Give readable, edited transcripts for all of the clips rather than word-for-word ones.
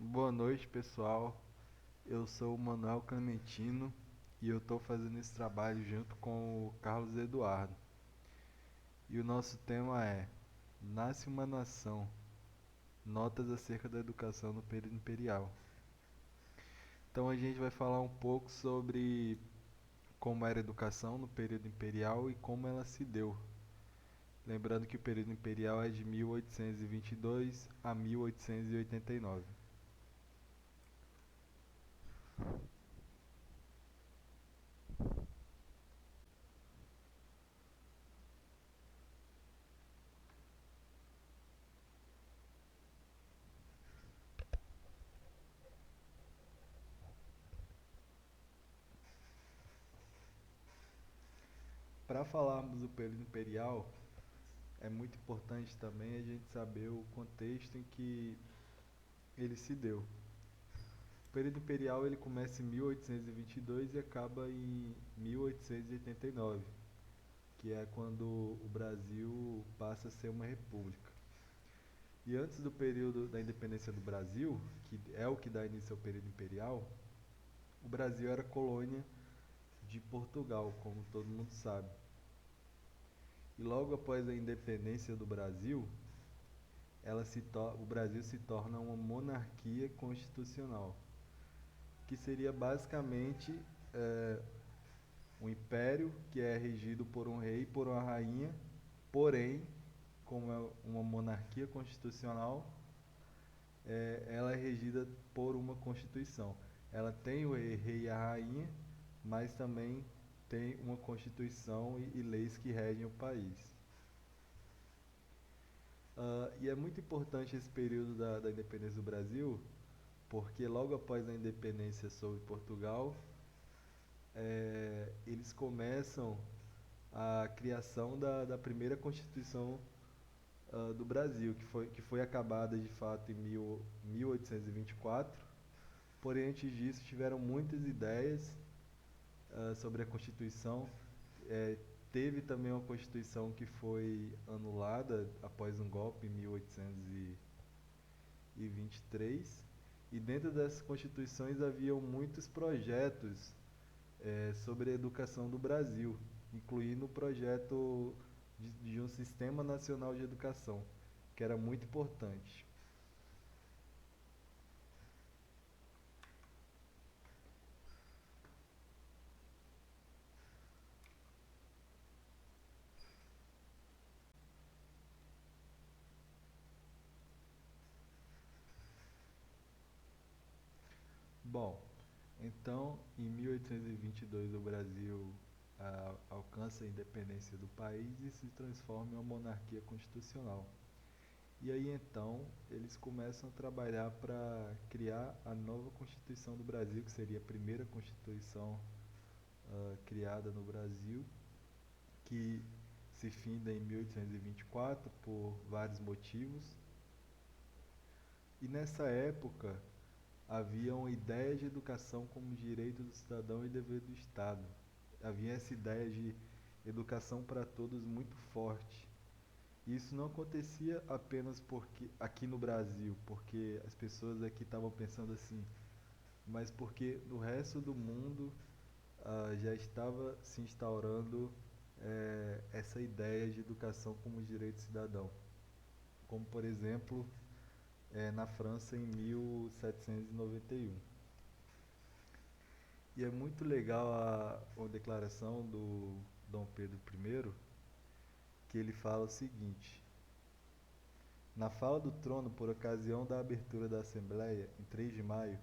Boa noite, pessoal. Eu sou o Manuel Clementino e eu estou fazendo esse trabalho junto com o Carlos Eduardo. E o nosso tema é Nasce uma Nação, notas acerca da educação no período imperial. Então a gente vai falar um pouco sobre como era a educação no período imperial e como ela se deu. Lembrando que o período imperial é de 1822 a 1889. Para falarmos do período imperial, é muito importante também a gente saber o contexto em que ele se deu. O período imperial ele começa em 1822 e acaba em 1889, que é quando o Brasil passa a ser uma república. E antes do período da independência do Brasil, que é o que dá início ao período imperial, o Brasil era colônia de Portugal, como todo mundo sabe. E logo após a independência do Brasil, o Brasil se torna uma monarquia constitucional, que seria basicamente é, um império que é regido por um rei e por uma rainha, porém, como é uma monarquia constitucional, ela é regida por uma constituição. Ela tem o rei e a rainha, mas também tem uma constituição e leis que regem o país. E é muito importante esse período da independência do Brasil, porque logo após a independência sobre Portugal, eles começam a criação da primeira Constituição do Brasil, que foi acabada de fato em 1824. Porém, antes disso, tiveram muitas ideias sobre a Constituição. É, Teve também uma Constituição que foi anulada após um golpe em 1823. E dentro dessas constituições haviam muitos projetos sobre a educação do Brasil, incluindo o projeto de um Sistema Nacional de Educação, que era muito importante. Bom, então em 1822 o Brasil alcança a independência do país e se transforma em uma monarquia constitucional. E aí então eles começam a trabalhar para criar a nova Constituição do Brasil, que seria a primeira Constituição criada no Brasil, que se finda em 1824 por vários motivos. E nessa época havia uma ideia de educação como direito do cidadão e dever do Estado. Havia essa ideia de educação para todos muito forte. E isso não acontecia apenas porque aqui no Brasil, porque as pessoas aqui estavam pensando assim, mas porque no resto do mundo já estava se instaurando essa ideia de educação como direito cidadão. Como, por exemplo, na França em 1791. E é muito legal a declaração do Dom Pedro I, que ele fala o seguinte: na fala do trono por ocasião da abertura da Assembleia, em 3 de maio,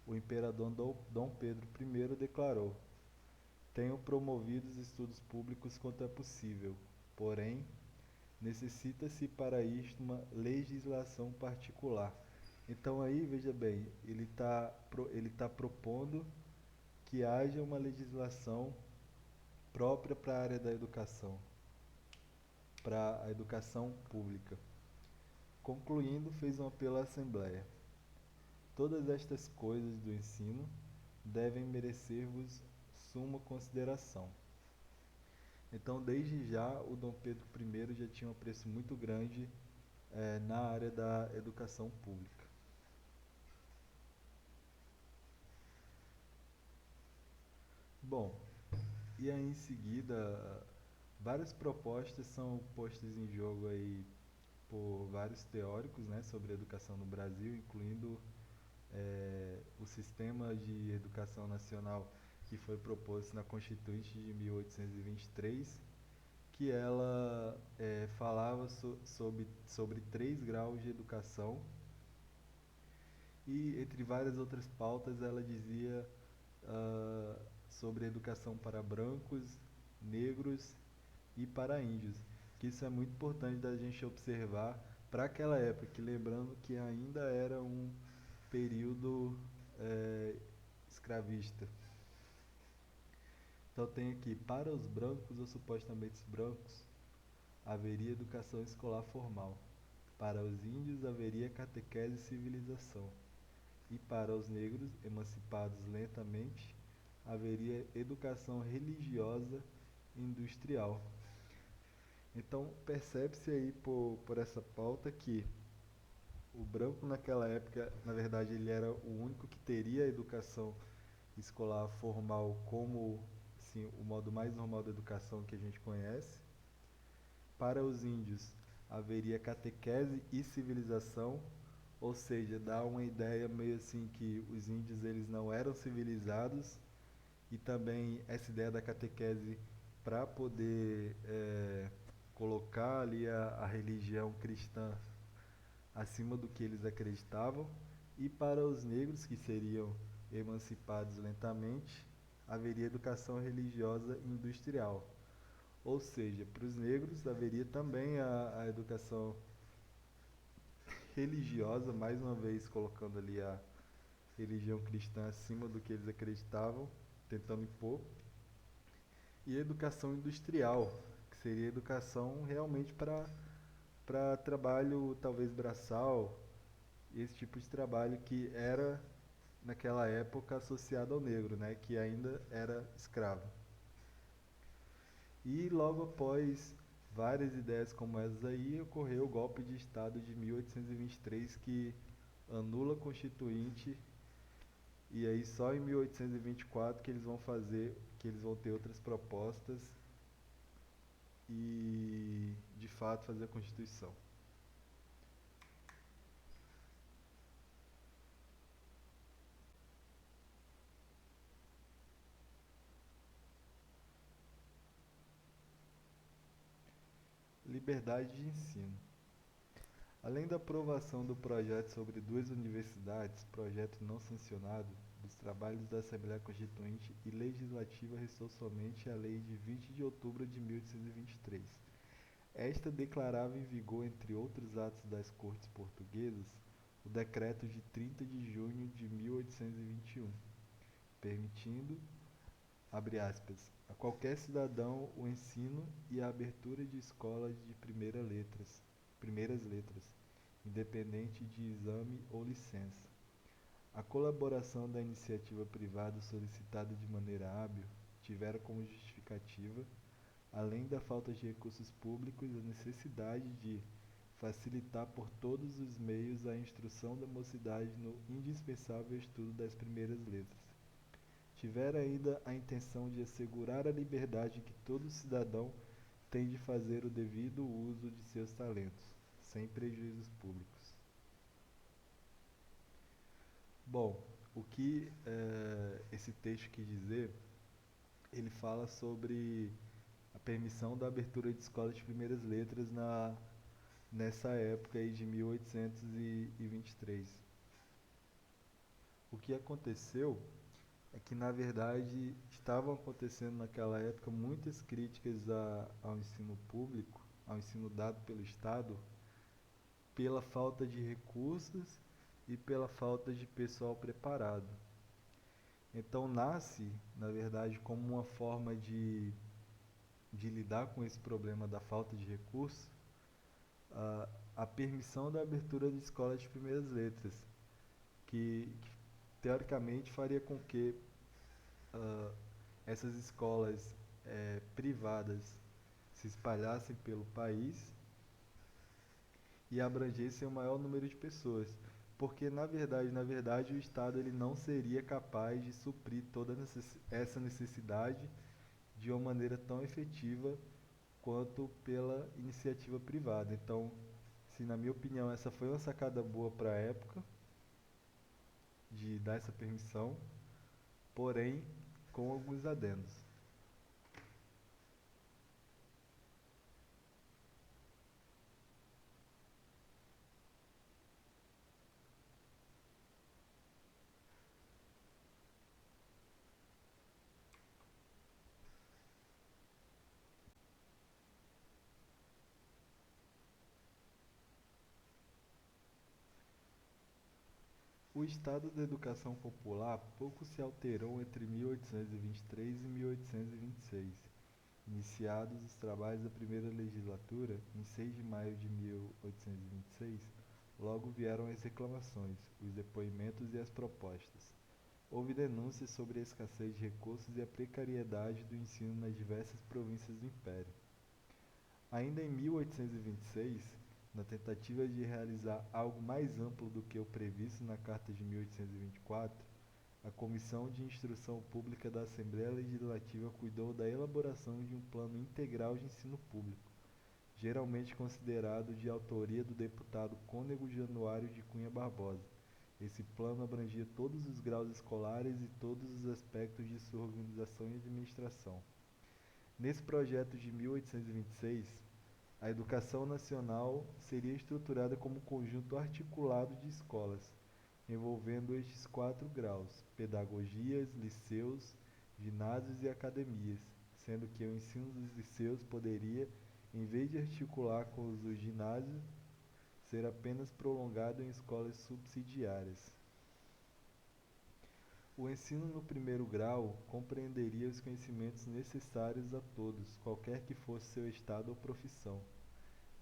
o imperador Dom Pedro I declarou: tenho promovido os estudos públicos quanto é possível, porém, necessita-se para isto uma legislação particular. Então aí, veja bem, ele tá propondo que haja uma legislação própria para a área da educação, para a educação pública. Concluindo, fez um apelo à Assembleia. Todas estas coisas do ensino devem merecer-vos suma consideração. Então, desde já, o Dom Pedro I já tinha um apreço muito grande na área da educação pública. Bom, e aí em seguida, várias propostas são postas em jogo aí por vários teóricos, né, sobre a educação no Brasil, incluindo o sistema de educação nacional que foi proposto na Constituinte de 1823, que ela falava sobre 3 graus de educação e, entre várias outras pautas, ela dizia sobre educação para brancos, negros e para índios, que isso é muito importante da gente observar para aquela época, que lembrando que ainda era um período eh, escravista. Então tem aqui, para os brancos ou supostamente brancos, haveria educação escolar formal. Para os índios haveria catequese e civilização. E para os negros, emancipados lentamente, haveria educação religiosa e industrial. Então percebe-se aí por essa pauta que o branco naquela época, na verdade, ele era o único que teria a educação escolar formal como assim, o modo mais normal da educação que a gente conhece. Para os índios, haveria catequese e civilização, ou seja, dá uma ideia meio assim que os índios eles não eram civilizados, e também essa ideia da catequese para poder colocar ali a religião cristã acima do que eles acreditavam. E para os negros, que seriam emancipados lentamente, haveria educação religiosa e industrial. Ou seja, para os negros haveria também a educação religiosa, mais uma vez colocando ali a religião cristã acima do que eles acreditavam, tentando impor, e a educação industrial, que seria educação realmente para trabalho talvez braçal, esse tipo de trabalho que era naquela época associado ao negro, né, que ainda era escravo. E logo após várias ideias como essas aí, ocorreu o golpe de Estado de 1823 que anula a Constituinte, e aí só em 1824 que eles vão fazer, que eles vão ter outras propostas e de fato fazer a Constituição. Liberdade de ensino. Além da aprovação do projeto sobre 2 universidades, projeto não sancionado, dos trabalhos da Assembleia Constituinte e Legislativa restou somente a Lei de 20 de outubro de 1823. Esta declarava em vigor, entre outros atos das Cortes Portuguesas, o Decreto de 30 de junho de 1821, permitindo, abre aspas, a qualquer cidadão o ensino e a abertura de escolas de primeiras letras, independente de exame ou licença. A colaboração da iniciativa privada solicitada de maneira hábil tivera como justificativa, além da falta de recursos públicos, a necessidade de facilitar por todos os meios a instrução da mocidade no indispensável estudo das primeiras letras. Tivera ainda a intenção de assegurar a liberdade que todo cidadão tem de fazer o devido uso de seus talentos, sem prejuízos públicos. Bom, o que esse texto quis dizer, ele fala sobre a permissão da abertura de escolas de primeiras letras nessa época aí de 1823. O que aconteceu é que, na verdade, estavam acontecendo naquela época muitas críticas ao ensino público, ao ensino dado pelo Estado, pela falta de recursos e pela falta de pessoal preparado. Então nasce, na verdade, como uma forma de lidar com esse problema da falta de recursos, a permissão da abertura de escolas de primeiras letras, que teoricamente faria com que essas escolas privadas se espalhassem pelo país e abrangessem o maior número de pessoas. porque na verdade, o Estado ele não seria capaz de suprir toda essa necessidade de uma maneira tão efetiva quanto pela iniciativa privada. Então, se na minha opinião essa foi uma sacada boa para a época de dar essa permissão, porém com alguns adendos. O estado da educação popular pouco se alterou entre 1823 e 1826. Iniciados os trabalhos da primeira legislatura, em 6 de maio de 1826, logo vieram as reclamações, os depoimentos e as propostas. Houve denúncias sobre a escassez de recursos e a precariedade do ensino nas diversas províncias do Império. Ainda em 1826, na tentativa de realizar algo mais amplo do que o previsto na Carta de 1824, a Comissão de Instrução Pública da Assembleia Legislativa cuidou da elaboração de um plano integral de ensino público, geralmente considerado de autoria do deputado Cônego Januário de Cunha Barbosa. Esse plano abrangia todos os graus escolares e todos os aspectos de sua organização e administração. Nesse projeto de 1826, a educação nacional seria estruturada como um conjunto articulado de escolas, envolvendo estes 4 graus: pedagogias, liceus, ginásios e academias, sendo que o ensino dos liceus poderia, em vez de articular com os dos ginásios, ser apenas prolongado em escolas subsidiárias. O ensino no primeiro grau compreenderia os conhecimentos necessários a todos, qualquer que fosse seu estado ou profissão: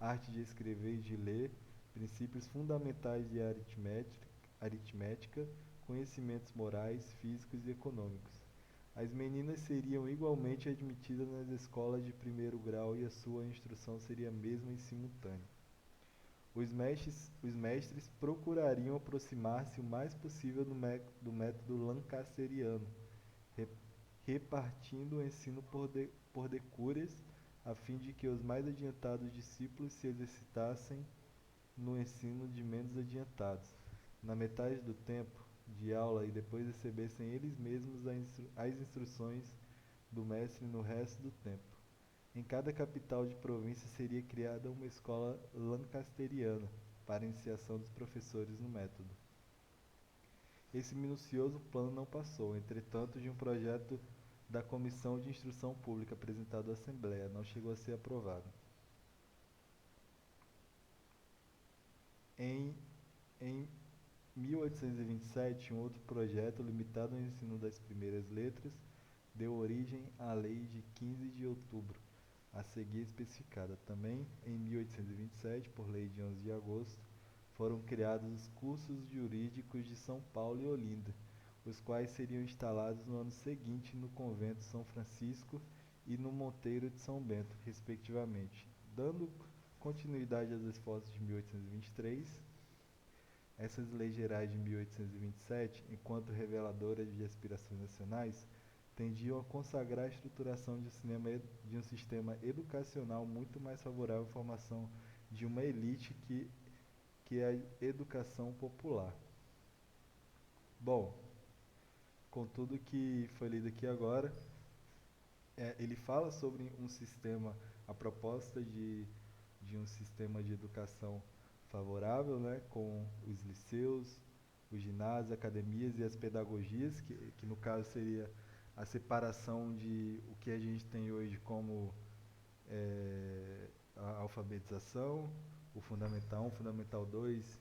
arte de escrever e de ler, princípios fundamentais de aritmética, conhecimentos morais, físicos e econômicos. As meninas seriam igualmente admitidas nas escolas de primeiro grau e a sua instrução seria a mesma e simultânea. Os mestres procurariam aproximar-se o mais possível do método lancasteriano, re- repartindo o ensino por decúrias, a fim de que os mais adiantados discípulos se exercitassem no ensino de menos adiantados, na metade do tempo de aula, e depois recebessem eles mesmos as instruções do mestre no resto do tempo. Em cada capital de província seria criada uma escola lancasteriana para a iniciação dos professores no método. Esse minucioso plano não passou, entretanto, de um projeto da Comissão de Instrução Pública apresentado à Assembleia, não chegou a ser aprovado. Em, em 1827, um outro projeto, limitado ao ensino das primeiras letras, deu origem à Lei de 15 de outubro, a seguir especificada. Também, em 1827, por lei de 11 de agosto, foram criados os cursos jurídicos de São Paulo e Olinda, os quais seriam instalados no ano seguinte no Convento São Francisco e no Monteiro de São Bento, respectivamente. Dando continuidade aos esforços de 1823, essas leis gerais de 1827, enquanto reveladoras de aspirações nacionais, tendiam a consagrar a estruturação de um sistema educacional muito mais favorável à formação de uma elite que a educação popular. Bom, com tudo que foi lido aqui agora, ele fala sobre um sistema, a proposta de um sistema de educação favorável, né, com os liceus, os ginásios, academias e as pedagogias, que no caso seria a separação de o que a gente tem hoje como a alfabetização, o Fundamental 1, Fundamental 2,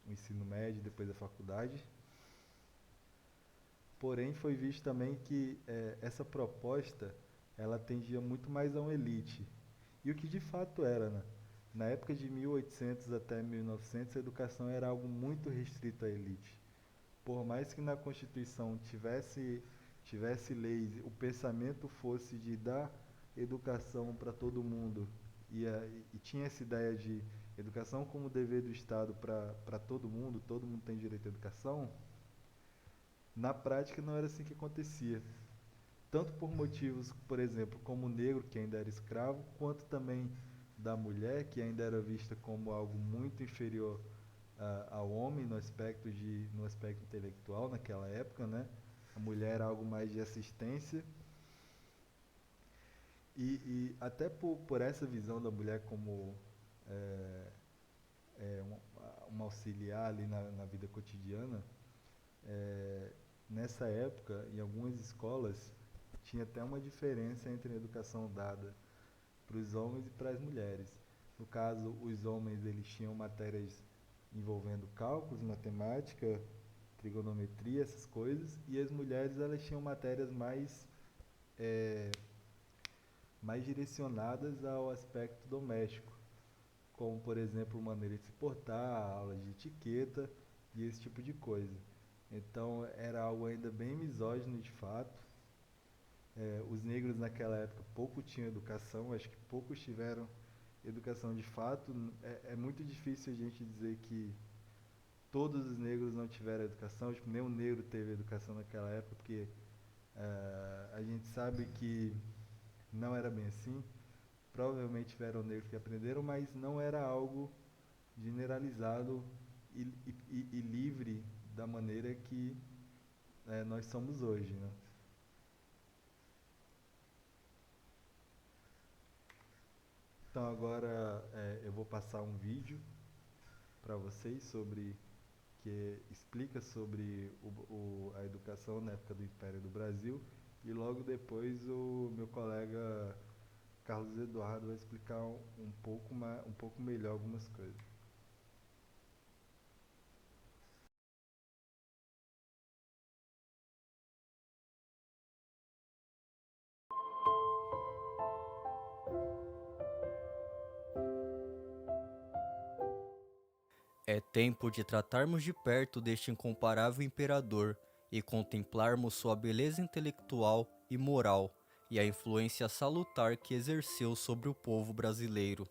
o ensino médio, depois a faculdade. Porém, foi visto também que essa proposta ela tendia muito mais a uma elite. E o que de fato era, né? Na época de 1800 até 1900, a educação era algo muito restrito à elite. Por mais que na Constituição tivesse leis, o pensamento fosse de dar educação para todo mundo e tinha essa ideia de educação como dever do Estado para todo mundo tem direito à educação, na prática não era assim que acontecia. Tanto por motivos, por exemplo, como o negro, que ainda era escravo, quanto também da mulher, que ainda era vista como algo muito inferior ao homem no aspecto intelectual naquela época, né? A mulher era algo mais de assistência e até por essa visão da mulher como é, é, uma auxiliar ali na vida cotidiana, é, nessa época, em algumas escolas, tinha até uma diferença entre a educação dada para os homens e para as mulheres. No caso, os homens eles tinham matérias envolvendo cálculos, matemática, trigonometria, essas coisas, e as mulheres elas tinham matérias é, mais direcionadas ao aspecto doméstico, como por exemplo maneira de se portar, aulas de etiqueta e esse tipo de coisa. Então era algo ainda bem misógino de fato. Os negros naquela época pouco tinham educação, acho que poucos tiveram educação de fato. É muito difícil a gente dizer que todos os negros não tiveram educação, tipo, nenhum negro teve educação naquela época, porque a gente sabe que não era bem assim. Provavelmente tiveram negros que aprenderam, mas não era algo generalizado e livre da maneira que nós somos hoje, né? Então agora eu vou passar um vídeo para vocês sobre que explica sobre a educação na época do Império do Brasil e logo depois o meu colega Carlos Eduardo vai explicar um pouco melhor algumas coisas. É tempo de tratarmos de perto deste incomparável imperador e contemplarmos sua beleza intelectual e moral e a influência salutar que exerceu sobre o povo brasileiro.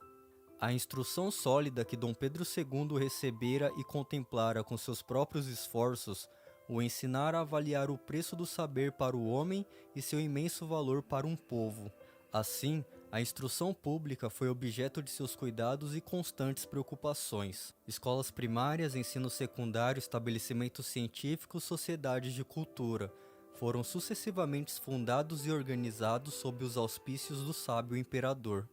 A instrução sólida que Dom Pedro II recebera e contemplara com seus próprios esforços o ensinara a avaliar o preço do saber para o homem e seu imenso valor para um povo. Assim, a instrução pública foi objeto de seus cuidados e constantes preocupações. Escolas primárias, ensino secundário, estabelecimentos científicos, sociedades de cultura foram sucessivamente fundados e organizados sob os auspícios do sábio imperador.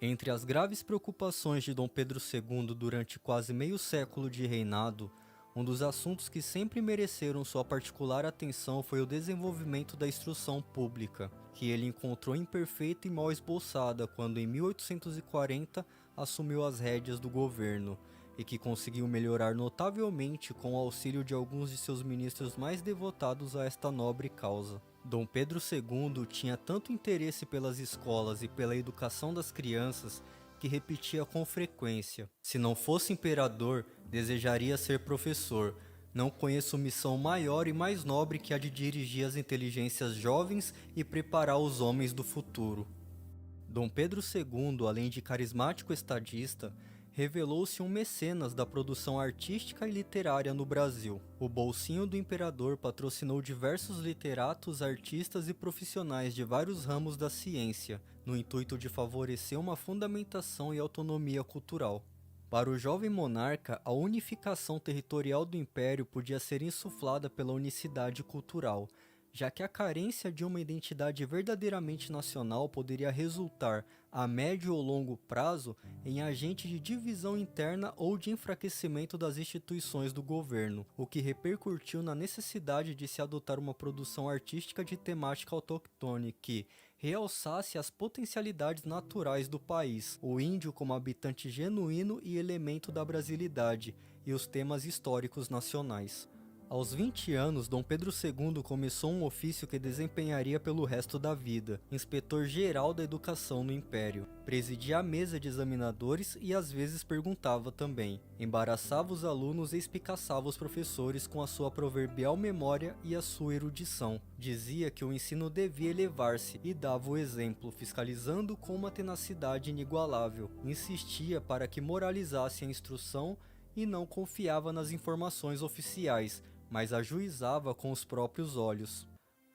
Entre as graves preocupações de Dom Pedro II durante quase meio século de reinado, um dos assuntos que sempre mereceram sua particular atenção foi o desenvolvimento da instrução pública, que ele encontrou imperfeita e mal esboçada quando em 1840 assumiu as rédeas do governo, e que conseguiu melhorar notavelmente com o auxílio de alguns de seus ministros mais devotados a esta nobre causa. Dom Pedro II tinha tanto interesse pelas escolas e pela educação das crianças que repetia com frequência: se não fosse imperador, desejaria ser professor. Não conheço missão maior e mais nobre que a de dirigir as inteligências jovens e preparar os homens do futuro. Dom Pedro II, além de carismático estadista, revelou-se um mecenas da produção artística e literária no Brasil. O bolsinho do imperador patrocinou diversos literatos, artistas e profissionais de vários ramos da ciência, no intuito de favorecer uma fundamentação e autonomia cultural. Para o jovem monarca, a unificação territorial do império podia ser insuflada pela unicidade cultural, já que a carência de uma identidade verdadeiramente nacional poderia resultar, a médio ou longo prazo, em agente de divisão interna ou de enfraquecimento das instituições do governo, o que repercutiu na necessidade de se adotar uma produção artística de temática autóctone que realçasse as potencialidades naturais do país, o índio como habitante genuíno e elemento da brasilidade, e os temas históricos nacionais. Aos 20 anos, Dom Pedro II começou um ofício que desempenharia pelo resto da vida, inspetor-geral da educação no Império. Presidia a mesa de examinadores e às vezes perguntava também. Embaraçava os alunos e espicaçava os professores com a sua proverbial memória e a sua erudição. Dizia que o ensino devia elevar-se e dava o exemplo, fiscalizando com uma tenacidade inigualável. Insistia para que moralizasse a instrução e não confiava nas informações oficiais, mas ajuizava com os próprios olhos.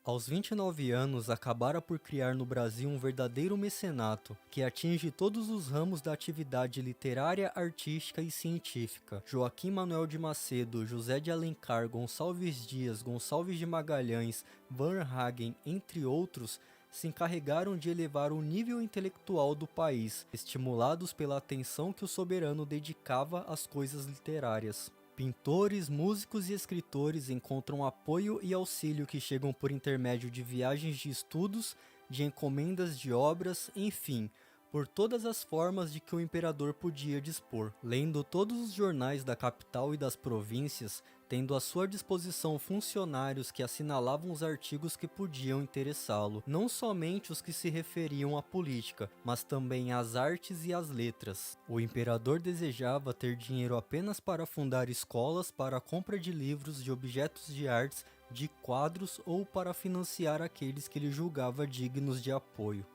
Aos 29 anos, acabara por criar no Brasil um verdadeiro mecenato, que atinge todos os ramos da atividade literária, artística e científica. Joaquim Manuel de Macedo, José de Alencar, Gonçalves Dias, Gonçalves de Magalhães, Varnhagen, entre outros, se encarregaram de elevar o nível intelectual do país, estimulados pela atenção que o soberano dedicava às coisas literárias. Pintores, músicos e escritores encontram apoio e auxílio que chegam por intermédio de viagens de estudos, de encomendas de obras, enfim, por todas as formas de que o imperador podia dispor. Lendo todos os jornais da capital e das províncias, tendo à sua disposição funcionários que assinalavam os artigos que podiam interessá-lo, não somente os que se referiam à política, mas também às artes e às letras. O imperador desejava ter dinheiro apenas para fundar escolas, para a compra de livros, de objetos de artes, de quadros ou para financiar aqueles que ele julgava dignos de apoio.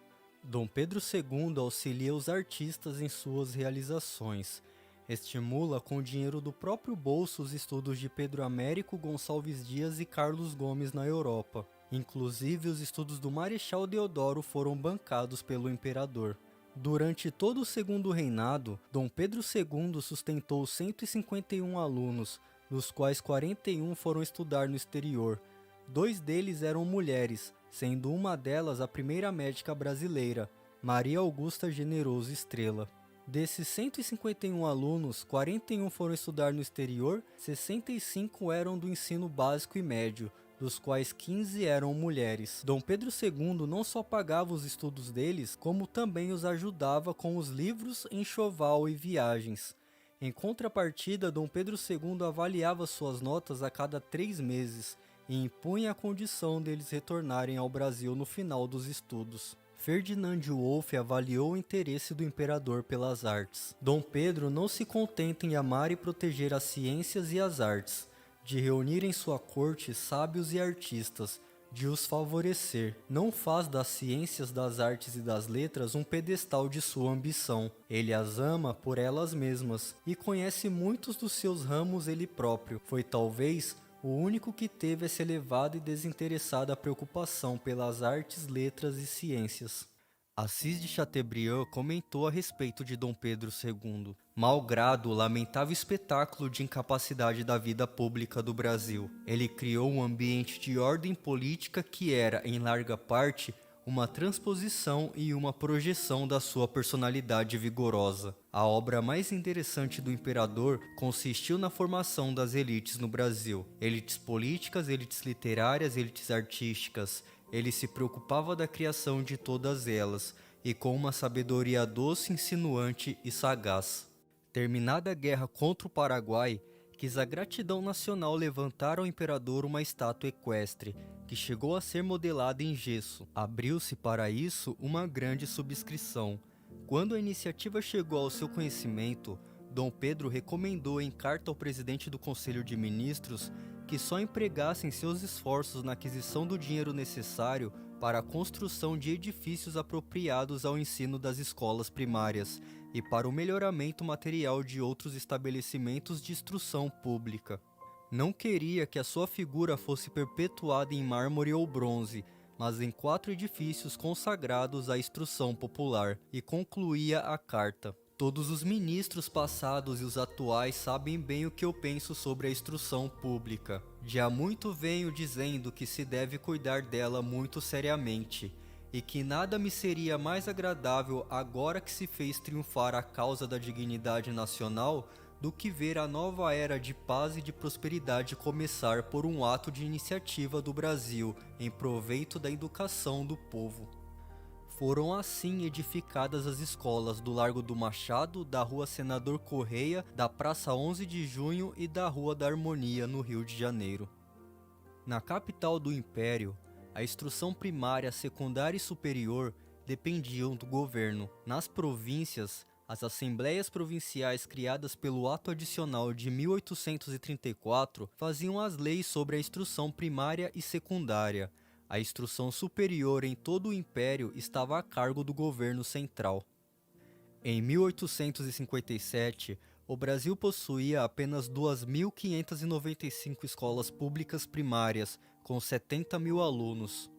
Dom Pedro II auxilia os artistas em suas realizações. Estimula com o dinheiro do próprio bolso os estudos de Pedro Américo, Gonçalves Dias e Carlos Gomes na Europa. Inclusive, os estudos do Marechal Deodoro foram bancados pelo imperador. Durante todo o segundo reinado, Dom Pedro II sustentou 151 alunos, dos quais 41 foram estudar no exterior. 2 deles eram mulheres, sendo uma delas a primeira médica brasileira, Maria Augusta Generoso Estrela. Desses 151 alunos, 41 foram estudar no exterior, 65 eram do ensino básico e médio, dos quais 15 eram mulheres. Dom Pedro II não só pagava os estudos deles, como também os ajudava com os livros, enxoval e viagens. Em contrapartida, Dom Pedro II avaliava suas notas a cada 3 meses, e impunha a condição deles retornarem ao Brasil no final dos estudos. Ferdinand Wolff avaliou o interesse do imperador pelas artes. Dom Pedro não se contenta em amar e proteger as ciências e as artes, de reunir em sua corte sábios e artistas, de os favorecer. Não faz das ciências, das artes e das letras um pedestal de sua ambição. Ele as ama por elas mesmas, e conhece muitos dos seus ramos ele próprio. Foi talvez o único que teve essa elevada e desinteressada preocupação pelas artes, letras e ciências. Assis de Chateaubriand comentou a respeito de Dom Pedro II, malgrado o lamentável espetáculo de incapacidade da vida pública do Brasil. Ele criou um ambiente de ordem política que era, em larga parte, uma transposição e uma projeção da sua personalidade vigorosa. A obra mais interessante do imperador consistiu na formação das elites no Brasil. Elites políticas, elites literárias, elites artísticas. Ele se preocupava da criação de todas elas, e com uma sabedoria doce, insinuante e sagaz. Terminada a guerra contra o Paraguai, quis a gratidão nacional levantar ao imperador uma estátua equestre, que chegou a ser modelada em gesso. Abriu-se para isso uma grande subscrição. Quando a iniciativa chegou ao seu conhecimento, Dom Pedro recomendou em carta ao presidente do Conselho de Ministros que só empregassem seus esforços na aquisição do dinheiro necessário para a construção de edifícios apropriados ao ensino das escolas primárias e para o melhoramento material de outros estabelecimentos de instrução pública. Não queria que a sua figura fosse perpetuada em mármore ou bronze, mas em 4 edifícios consagrados à instrução popular, e concluía a carta. Todos os ministros passados e os atuais sabem bem o que eu penso sobre a instrução pública. De há muito venho dizendo que se deve cuidar dela muito seriamente, e que nada me seria mais agradável agora que se fez triunfar a causa da dignidade nacional do que ver a nova era de paz e de prosperidade começar por um ato de iniciativa do Brasil em proveito da educação do povo. Foram assim edificadas as escolas do Largo do Machado, da Rua Senador Correia, da Praça 11 de Junho e da Rua da Harmonia, no Rio de Janeiro. Na capital do Império, a instrução primária, secundária e superior dependiam do governo. Nas províncias, as assembleias provinciais criadas pelo Ato Adicional de 1834 faziam as leis sobre a instrução primária e secundária. A instrução superior em todo o Império estava a cargo do governo central. Em 1857, o Brasil possuía apenas 2.595 escolas públicas primárias, com 70 mil alunos.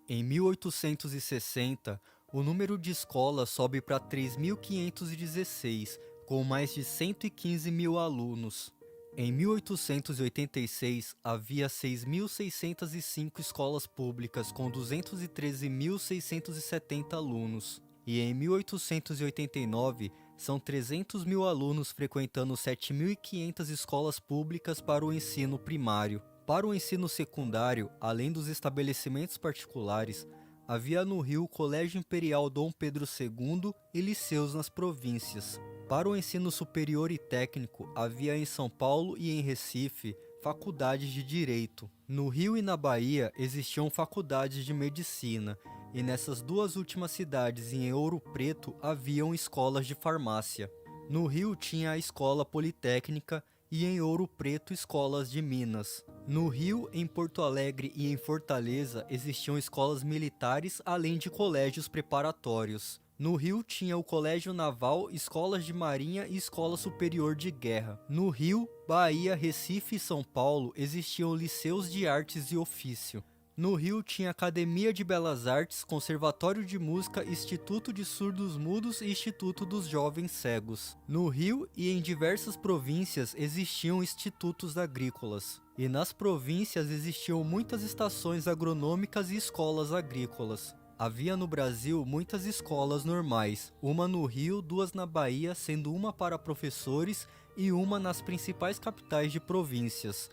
Em 1860, o número de escolas sobe para 3.516, com mais de 115 mil alunos. Em 1886, havia 6.605 escolas públicas com 213.670 alunos. E em 1889, são 300 mil alunos frequentando 7.500 escolas públicas para o ensino primário. Para o ensino secundário, além dos estabelecimentos particulares, havia no Rio o Colégio Imperial Dom Pedro II e liceus nas províncias. Para o ensino superior e técnico, havia em São Paulo e em Recife faculdades de Direito. No Rio e na Bahia existiam faculdades de Medicina, e nessas duas últimas cidades e em Ouro Preto haviam escolas de farmácia. No Rio tinha a Escola Politécnica e em Ouro Preto escolas de Minas. No Rio, em Porto Alegre e em Fortaleza existiam escolas militares além de colégios preparatórios. No Rio tinha o Colégio Naval, escolas de marinha e escola superior de guerra. No Rio, Bahia, Recife e São Paulo existiam liceus de artes e ofício. No Rio tinha Academia de Belas Artes, Conservatório de Música, Instituto de Surdos Mudos e Instituto dos Jovens Cegos. No Rio e em diversas províncias existiam institutos agrícolas. E nas províncias existiam muitas estações agronômicas e escolas agrícolas. Havia no Brasil muitas escolas normais, uma no Rio, duas na Bahia, sendo uma para professores e uma nas principais capitais de províncias.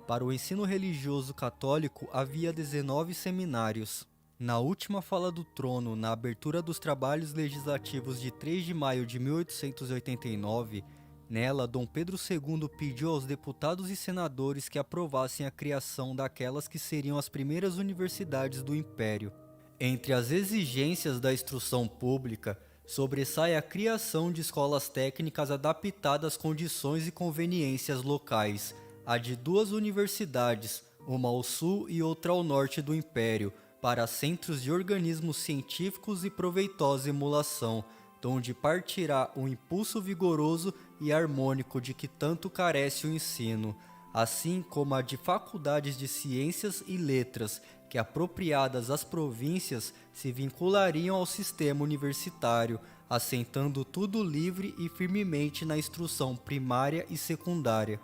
Para o ensino religioso católico havia 19 seminários. Na última fala do trono, na abertura dos trabalhos legislativos de 3 de maio de 1889, nela Dom Pedro II pediu aos deputados e senadores que aprovassem a criação daquelas que seriam as primeiras universidades do Império. Entre as exigências da instrução pública, sobressai a criação de escolas técnicas adaptadas às condições e conveniências locais, a de 2 universidades, uma ao sul e outra ao norte do Império, para centros de organismos científicos e proveitosa emulação, donde partirá o impulso vigoroso e harmônico de que tanto carece o ensino, assim como a de faculdades de ciências e letras, que apropriadas às províncias se vinculariam ao sistema universitário, assentando tudo livre e firmemente na instrução primária e secundária.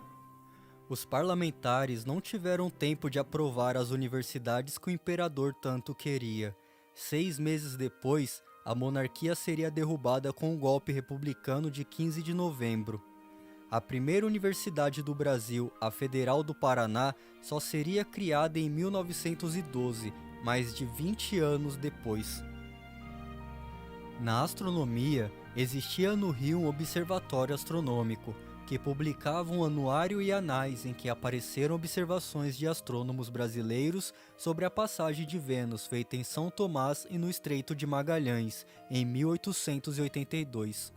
Os parlamentares não tiveram tempo de aprovar as universidades que o imperador tanto queria. 6 meses depois, a monarquia seria derrubada com o golpe republicano de 15 de novembro. A primeira universidade do Brasil, a Federal do Paraná, só seria criada em 1912, mais de 20 anos depois. Na astronomia, existia no Rio um observatório astronômico, que publicava um anuário e anais em que apareceram observações de astrônomos brasileiros sobre a passagem de Vênus feita em São Tomás e no Estreito de Magalhães, em 1882.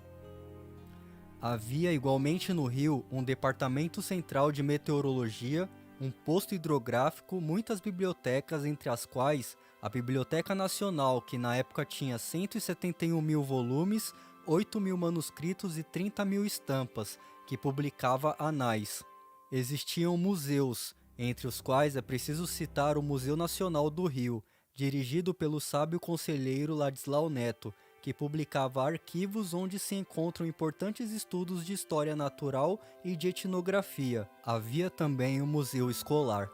Havia igualmente no Rio um departamento central de meteorologia, um posto hidrográfico, muitas bibliotecas, entre as quais a Biblioteca Nacional, que na época tinha 171 mil volumes, 8 mil manuscritos e 30 mil estampas, que publicava anais. Existiam museus, entre os quais é preciso citar o Museu Nacional do Rio, dirigido pelo sábio conselheiro Ladislau Neto, que publicava arquivos onde se encontram importantes estudos de história natural e de etnografia. Havia também o Museu Escolar.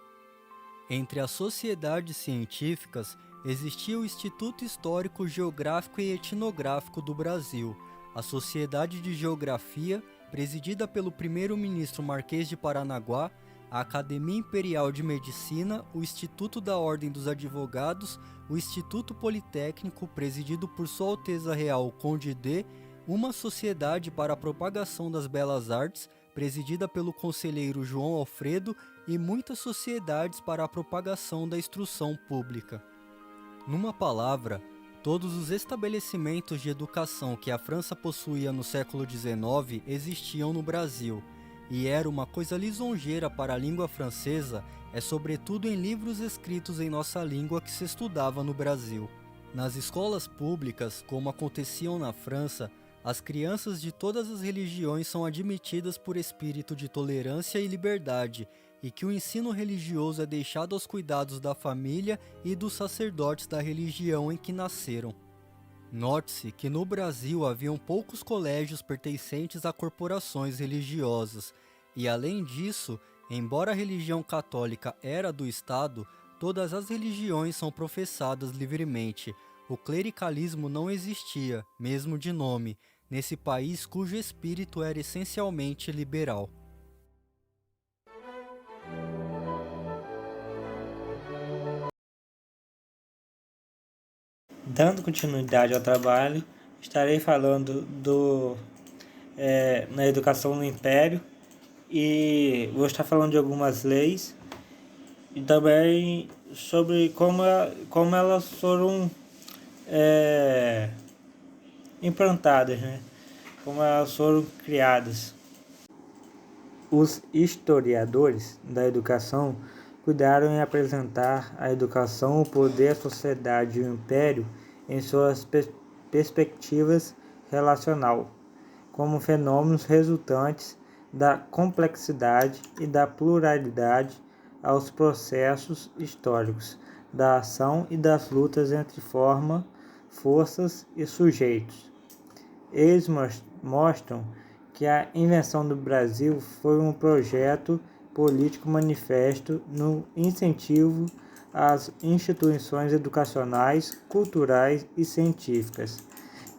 Entre as sociedades científicas, existia o Instituto Histórico, Geográfico e Etnográfico do Brasil, a Sociedade de Geografia, presidida pelo primeiro-ministro Marquês de Paranaguá, a Academia Imperial de Medicina, o Instituto da Ordem dos Advogados, o Instituto Politécnico, presidido por Sua Alteza Real o Conde D, uma Sociedade para a Propagação das Belas Artes, presidida pelo conselheiro João Alfredo, e muitas sociedades para a propagação da instrução pública. Numa palavra, todos os estabelecimentos de educação que a França possuía no século XIX existiam no Brasil, e era uma coisa lisonjeira para a língua francesa, sobretudo em livros escritos em nossa língua que se estudava no Brasil. Nas escolas públicas, como aconteciam na França, as crianças de todas as religiões são admitidas por espírito de tolerância e liberdade, e que o ensino religioso é deixado aos cuidados da família e dos sacerdotes da religião em que nasceram. Note-se que no Brasil haviam poucos colégios pertencentes a corporações religiosas, e além disso, embora a religião católica era do Estado, todas as religiões são professadas livremente. O clericalismo não existia, mesmo de nome, nesse país cujo espírito era essencialmente liberal. Dando continuidade ao trabalho, estarei falando na educação no Império e vou estar falando de algumas leis e também sobre como elas foram implantadas, né? Como elas foram criadas. Os historiadores da educação cuidaram em apresentar a educação, o poder, a sociedade e o império em suas perspectivas relacional, como fenômenos resultantes da complexidade e da pluralidade aos processos históricos, da ação e das lutas entre forma, forças e sujeitos. Eles mostram que a invenção do Brasil foi um projeto político manifesto no incentivo às instituições educacionais, culturais e científicas.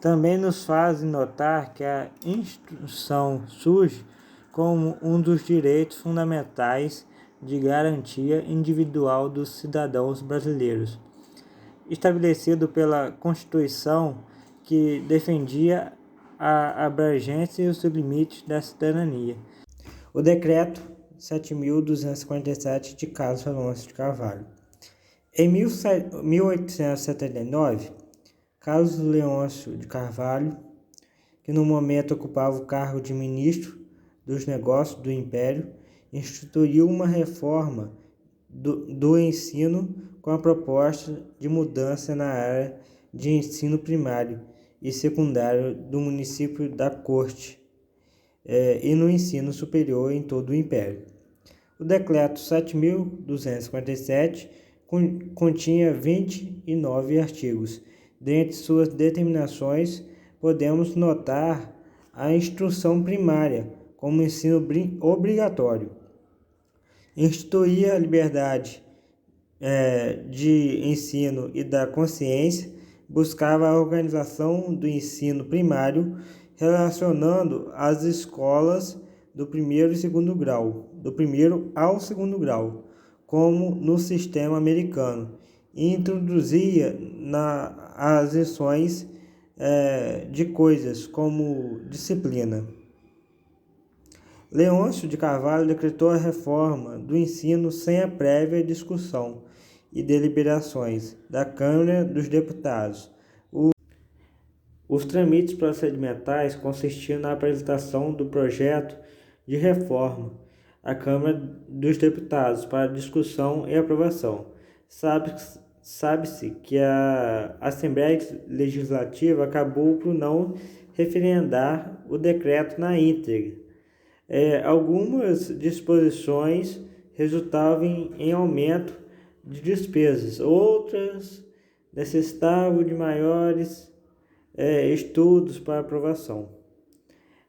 Também nos fazem notar que a instrução surge como um dos direitos fundamentais de garantia individual dos cidadãos brasileiros, estabelecido pela Constituição, que defendia a abrangência e os limites da cidadania. O Decreto 7.247 de Carlos Leôncio de Carvalho. Em 1879, Carlos Leôncio de Carvalho, que no momento ocupava o cargo de ministro dos Negócios do Império, instituiu uma reforma do ensino com a proposta de mudança na área de ensino primário e secundário do município da Corte e no ensino superior em todo o Império. O Decreto 7.247 continha 29 artigos. Dentre suas determinações, podemos notar a instrução primária como ensino obrigatório. Instituía a liberdade de ensino e da consciência, buscava a organização do ensino primário, relacionando as escolas do primeiro e segundo grau, do primeiro ao segundo grau, como no sistema americano, e introduzia as lições de coisas como disciplina. Leôncio de Carvalho decretou a reforma do ensino sem a prévia discussão e deliberações da Câmara dos Deputados. Os trâmites procedimentais consistiam na apresentação do projeto de reforma à Câmara dos Deputados para discussão e aprovação. Sabe-se que a Assembleia Legislativa acabou por não referendar o decreto na íntegra. Algumas disposições resultavam em aumento de despesas, outras necessitavam de maiores estudos para aprovação.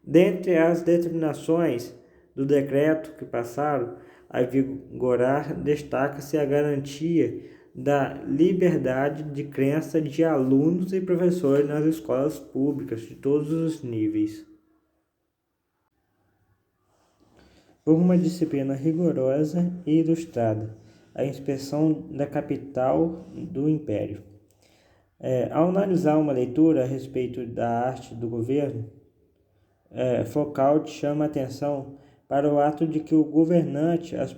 Dentre as determinações do decreto que passaram a vigorar, destaca-se a garantia da liberdade de crença de alunos e professores nas escolas públicas de todos os níveis. por uma disciplina rigorosa e ilustrada, a inspeção da capital do Império. Ao analisar uma leitura a respeito da arte do governo, Foucault chama a atenção para o ato de que o governante, as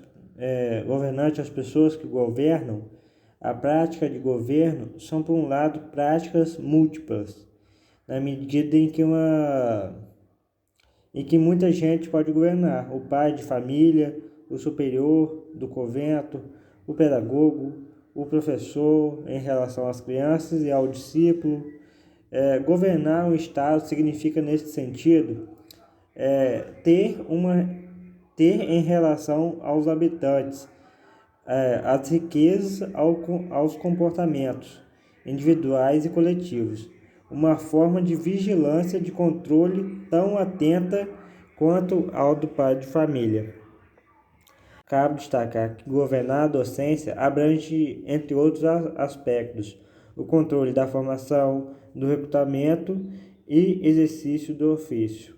pessoas que governam, a prática de governo são, por um lado, práticas múltiplas, na medida em que muita gente pode governar: o pai de família, o superior do convento, o pedagogo, o professor em relação às crianças e ao discípulo. Governar um Estado significa, nesse sentido, ter em relação aos habitantes as riquezas aos comportamentos individuais e coletivos, uma forma de vigilância de controle tão atenta quanto ao do pai de família. Cabe destacar que governar a docência abrange, entre outros aspectos, o controle da formação, do recrutamento e exercício do ofício.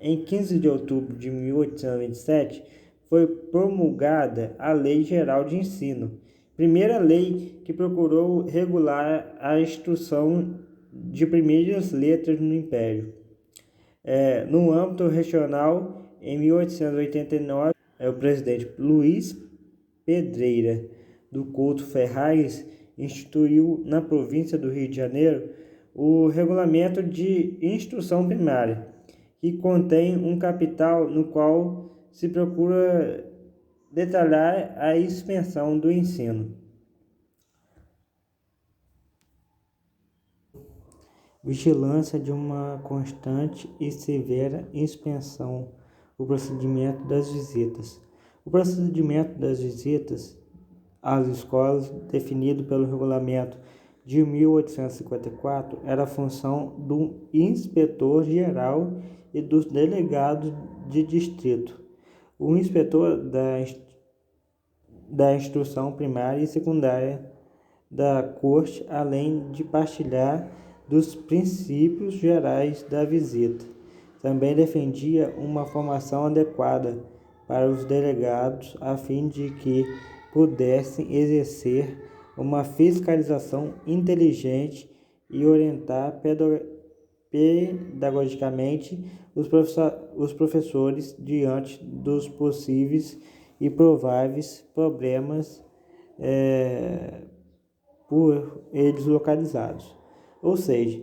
Em 15 de outubro de 1827, foi promulgada a Lei Geral de Ensino, primeira lei que procurou regular a instrução de primeiras letras no Império. No âmbito regional, em 1889, o presidente Luiz Pedreira do Couto Ferraz instituiu na província do Rio de Janeiro o Regulamento de Instrução Primária, que contém um capital no qual se procura detalhar a expansão do ensino. Vigilância de uma constante e severa inspeção. O procedimento das visitas. O procedimento das visitas às escolas, definido pelo Regulamento de 1854, era a função do inspetor-geral e dos delegados de distrito. O inspetor da instrução primária e secundária da corte, além de partilhar dos princípios gerais da visita. Também defendia uma formação adequada para os delegados, a fim de que pudessem exercer uma fiscalização inteligente e orientar pedagogicamente os professores diante dos possíveis e prováveis problemas por eles localizados. Ou seja,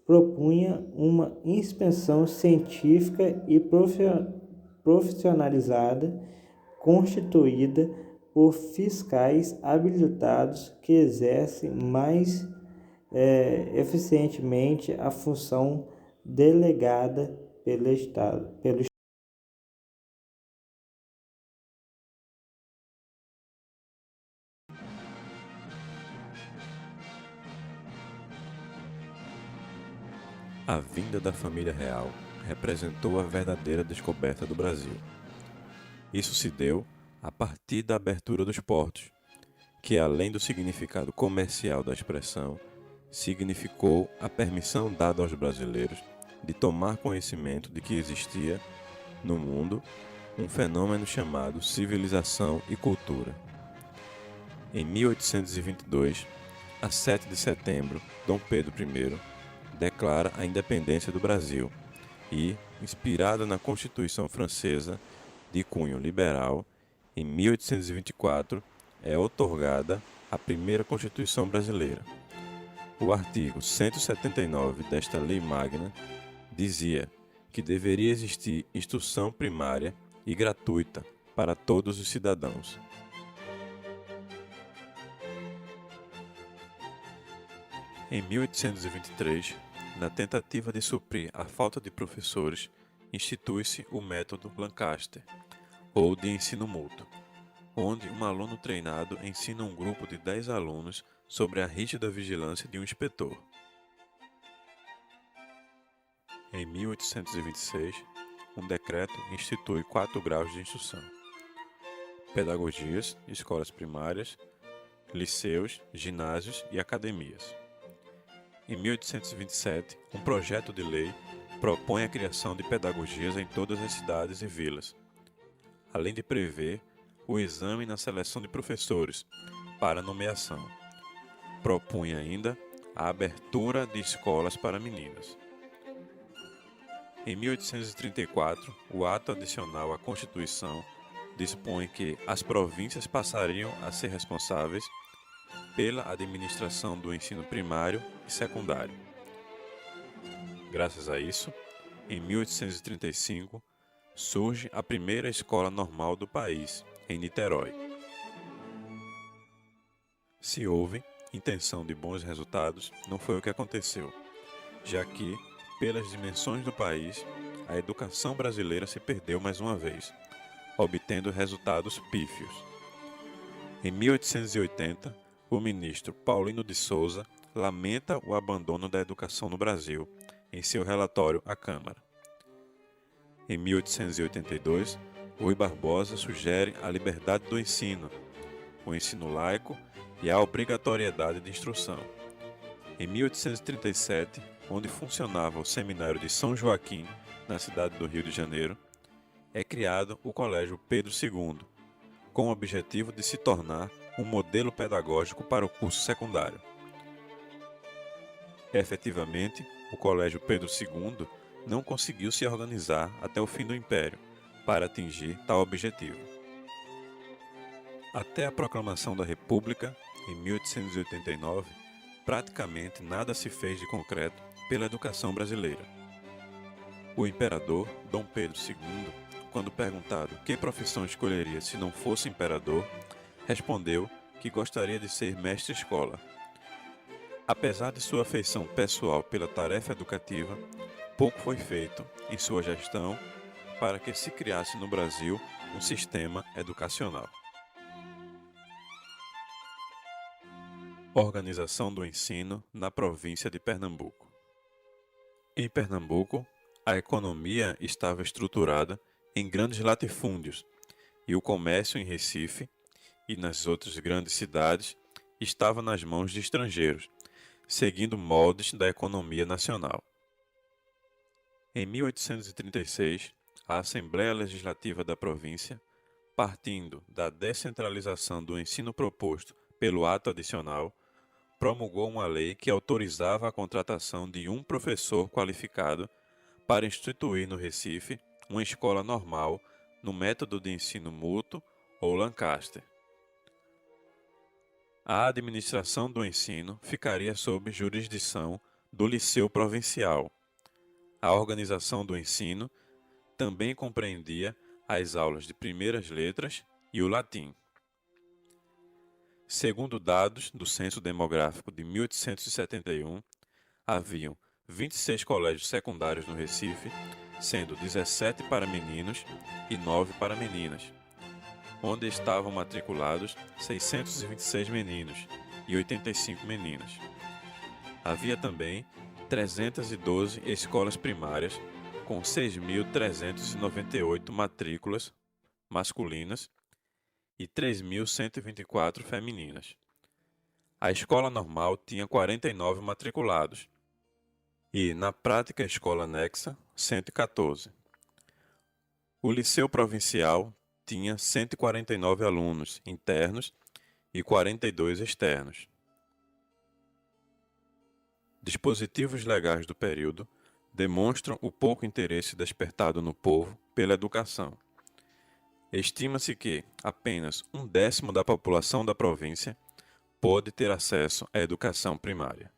propunha uma inspeção científica e profissionalizada, constituída por fiscais habilitados que exercem mais eficientemente a função delegada pelo Estado. A vinda da família real representou a verdadeira descoberta do Brasil. Isso se deu a partir da abertura dos portos, que, além do significado comercial da expressão, significou a permissão dada aos brasileiros de tomar conhecimento de que existia, no mundo, um fenômeno chamado civilização e cultura. Em 1822, a 7 de setembro, Dom Pedro I declara a independência do Brasil e, inspirada na Constituição Francesa, de cunho liberal, em 1824 é outorgada a primeira Constituição brasileira. O artigo 179 desta Lei Magna dizia que deveria existir instrução primária e gratuita para todos os cidadãos. Em 1823, na tentativa de suprir a falta de professores, institui-se o método Lancaster, ou de ensino mútuo, onde um aluno treinado ensina um grupo de 10 alunos sobre a rígida vigilância de um inspetor. Em 1826, um decreto institui 4 graus de instrução: pedagogias, escolas primárias, liceus, ginásios e academias. Em 1827, um projeto de lei propõe a criação de pedagogias em todas as cidades e vilas, além de prever o exame na seleção de professores para nomeação. Propunha ainda a abertura de escolas para meninas. Em 1834, o ato adicional à Constituição dispõe que as províncias passariam a ser responsáveis pela administração do ensino primário e secundário. Graças a isso, em 1835, surge a primeira escola normal do país, em Niterói. Se houve intenção de bons resultados, não foi o que aconteceu, já que, pelas dimensões do país, a educação brasileira se perdeu mais uma vez, obtendo resultados pífios. Em 1880, o ministro Paulino de Souza lamenta o abandono da educação no Brasil em seu relatório à Câmara. Em 1882, Rui Barbosa sugere a liberdade do ensino, o ensino laico e a obrigatoriedade de instrução. Em 1837, onde funcionava o Seminário de São Joaquim, na cidade do Rio de Janeiro, é criado o Colégio Pedro II, com o objetivo de se tornar um modelo pedagógico para o curso secundário. Efetivamente, o Colégio Pedro II não conseguiu se organizar até o fim do Império para atingir tal objetivo. Até a proclamação da República, em 1889, praticamente nada se fez de concreto pela educação brasileira. O imperador Dom Pedro II, quando perguntado que profissão escolheria se não fosse imperador, respondeu que gostaria de ser mestre-escola. Apesar de sua afeição pessoal pela tarefa educativa, pouco foi feito em sua gestão para que se criasse no Brasil um sistema educacional. Organização do ensino na província de Pernambuco. Em Pernambuco, a economia estava estruturada em grandes latifúndios e o comércio em Recife e nas outras grandes cidades estava nas mãos de estrangeiros, seguindo moldes da economia nacional. Em 1836, a Assembleia Legislativa da província, partindo da descentralização do ensino proposto pelo ato adicional, promulgou uma lei que autorizava a contratação de um professor qualificado para instituir no Recife uma escola normal no método de ensino mútuo ou Lancaster. A administração do ensino ficaria sob jurisdição do Liceu Provincial. A organização do ensino também compreendia as aulas de primeiras letras e o latim. Segundo dados do Censo Demográfico de 1871, haviam 26 colégios secundários no Recife, sendo 17 para meninos e 9 para meninas, onde estavam matriculados 626 meninos e 85 meninas. Havia também 312 escolas primárias, com 6.398 matrículas masculinas e 3.124 femininas. A escola normal tinha 49 matriculados e, na prática escola anexa, 114. O Liceu Provincial tinha 149 alunos internos e 42 externos. Dispositivos legais do período demonstram o pouco interesse despertado no povo pela educação. Estima-se que apenas 1/10 da população da província pôde ter acesso à educação primária.